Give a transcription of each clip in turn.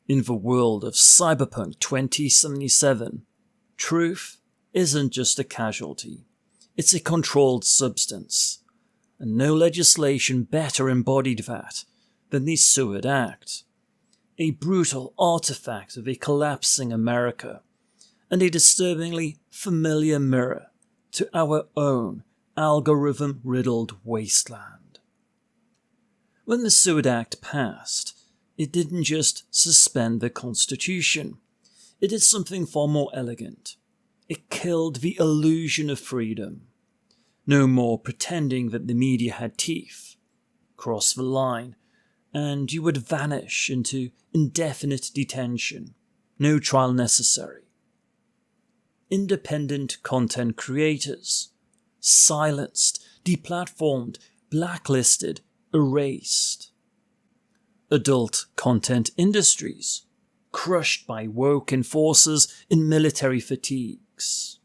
In the world of Cyberpunk 2077, truth isn't just a casualty, it's a controlled substance, and no legislation better embodied that than the Seward Act, a brutal artifact of a collapsing America, and a disturbingly familiar mirror to our own algorithm-riddled wasteland. When the Seward Act passed, it didn't just suspend the Constitution, it did something far more elegant. It killed the illusion of freedom. No more pretending that the media had teeth. Cross the line, and you would vanish into indefinite detention. No trial necessary. Independent content creators, silenced, deplatformed, blacklisted, erased. Adult content industries, crushed by woke enforcers in military fatigues.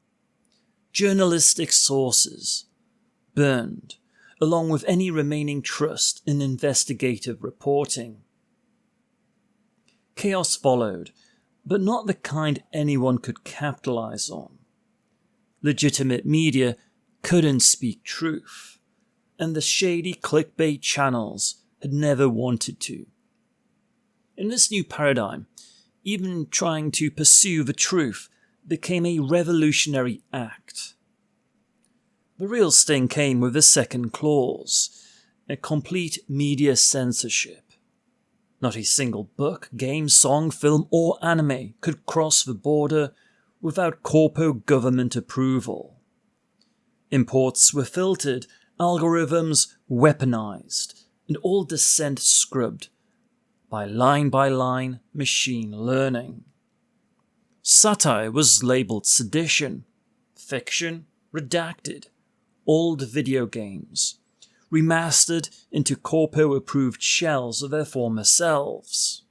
Journalistic sources, burned, along with any remaining trust in investigative reporting. Chaos followed, but not the kind anyone could capitalize on. Legitimate media couldn't speak truth, and the shady clickbait channels had never wanted to. In this new paradigm, even trying to pursue the truth became a revolutionary act. The real sting came with the second clause, a complete media censorship. Not a single book, game, song, film or anime could cross the border without corpo government approval. Imports were filtered, algorithms weaponized, and all dissent scrubbed by line machine learning. Satire was labelled sedition, fiction redacted, old video games remastered into corpo-approved shells of their former selves.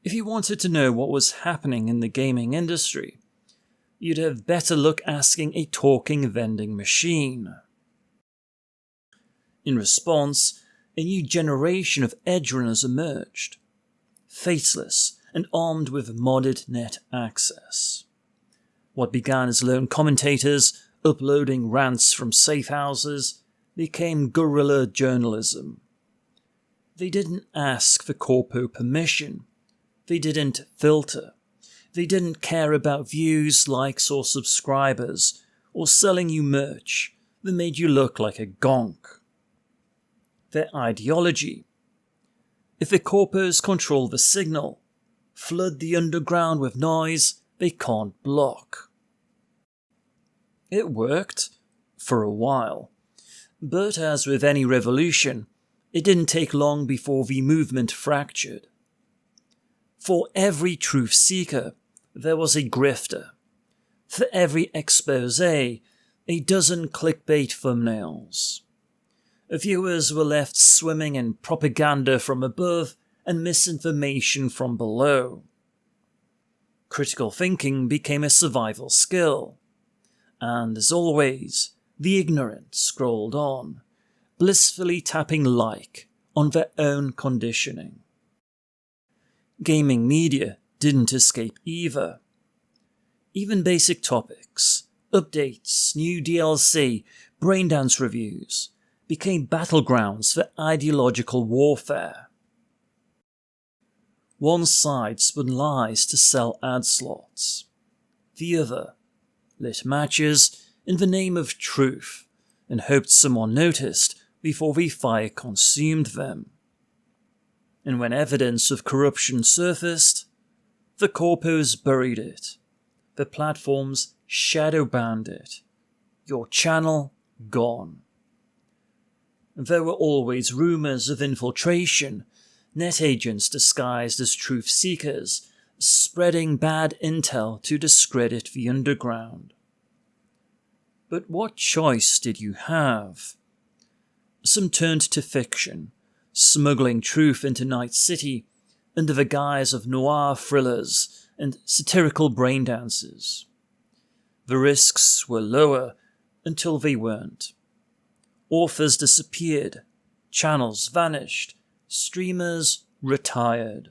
If you wanted to know what was happening in the gaming industry, you'd have better luck asking a talking vending machine. In response, a new generation of Edgerunners emerged, faceless and armed with modded net access. What began as lone commentators uploading rants from safe houses became guerrilla journalism. They didn't ask for corpo permission, they didn't filter, they didn't care about views, likes or subscribers, or selling you merch that made you look like a gonk. Their ideology: if the corpos control the signal, flood the underground with noise they can't block. It worked, for a while, but as with any revolution, it didn't take long before the movement fractured. For every truth seeker, there was a grifter. For every expose, a dozen clickbait thumbnails. Viewers were left swimming in propaganda from above and misinformation from below. Critical thinking became a survival skill, and as always, the ignorant scrolled on, blissfully tapping like on their own conditioning. Gaming media didn't escape either. Even basic topics, updates, new DLC, braindance reviews, became battlegrounds for ideological warfare. One side spun lies to sell ad slots. The other lit matches in the name of truth and hoped someone noticed before the fire consumed them. And when evidence of corruption surfaced, the corpos buried it, the platforms shadow banned it, your channel gone. There were always rumours of infiltration, net agents disguised as truth seekers, spreading bad intel to discredit the underground. But what choice did you have? Some turned to fiction, smuggling truth into Night City under the guise of noir thrillers and satirical braindances. The risks were lower until they weren't. Authors disappeared, channels vanished, streamers retired.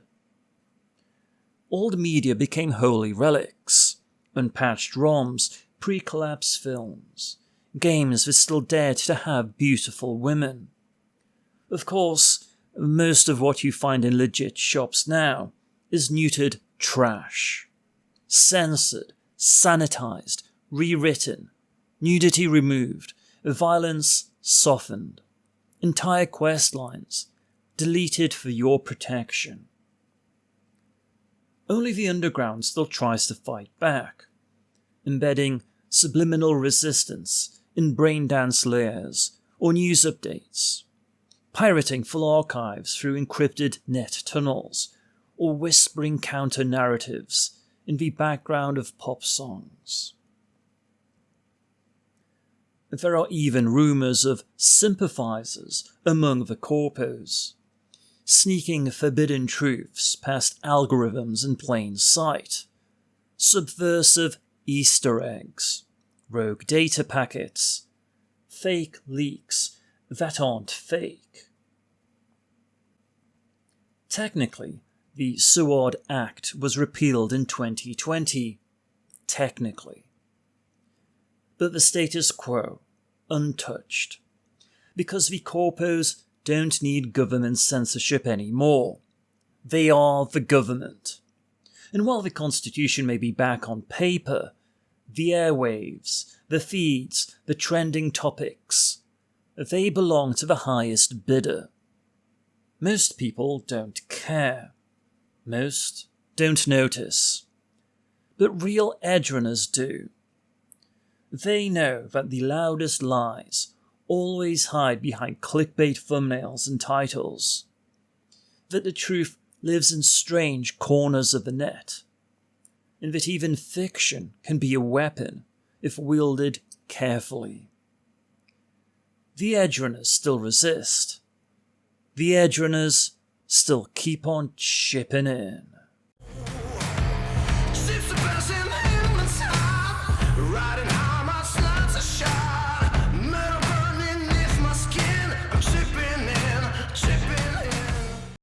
Old media became holy relics, unpatched ROMs, pre-collapse films, games that still dared to have beautiful women. Of course, most of what you find in legit shops now is neutered trash. Censored, sanitized, rewritten, nudity removed, violence softened, entire quest lines deleted for your protection. Only the underground still tries to fight back, embedding subliminal resistance in braindance layers or news updates, pirating full archives through encrypted net tunnels, or whispering counter-narratives in the background of pop songs. There are even rumours of sympathizers among the corpos, sneaking forbidden truths past algorithms in plain sight, subversive Easter eggs, rogue data packets, fake leaks that aren't fake. Technically, the SWORD Act was repealed in 2020. Technically. But the status quo, untouched. Because the corpos don't need government censorship anymore. They are the government. And while the Constitution may be back on paper, the airwaves, the feeds, the trending topics, they belong to the highest bidder. Most people don't care. Most don't notice. But real Edgerunners do. They know that the loudest lies always hide behind clickbait thumbnails and titles, that the truth lives in strange corners of the net, and that even fiction can be a weapon if wielded carefully. The Edgerunners still resist. The Edgerunners still keep on chipping in.